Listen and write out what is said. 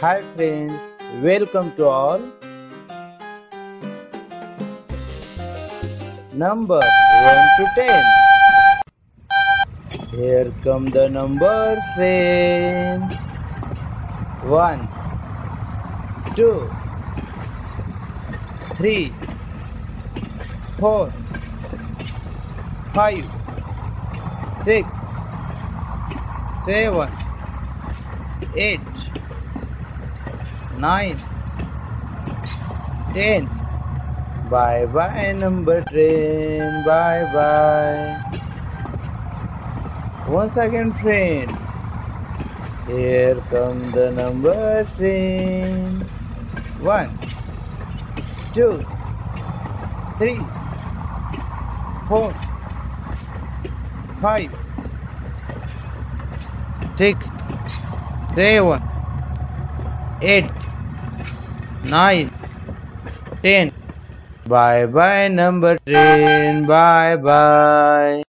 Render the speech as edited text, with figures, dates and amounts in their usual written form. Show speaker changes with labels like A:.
A: Hi friends, welcome to all. Number 1 to 10. Here come the numbers in 1, 2, 3, 4, 5, 6, 7, 8, 9, 10. Bye bye number train. Bye bye. Once again friend. Here come the number train. 1, 2, 3, 4, 5, 6, 7, 8, 9, 10. Bye bye number train. Bye bye.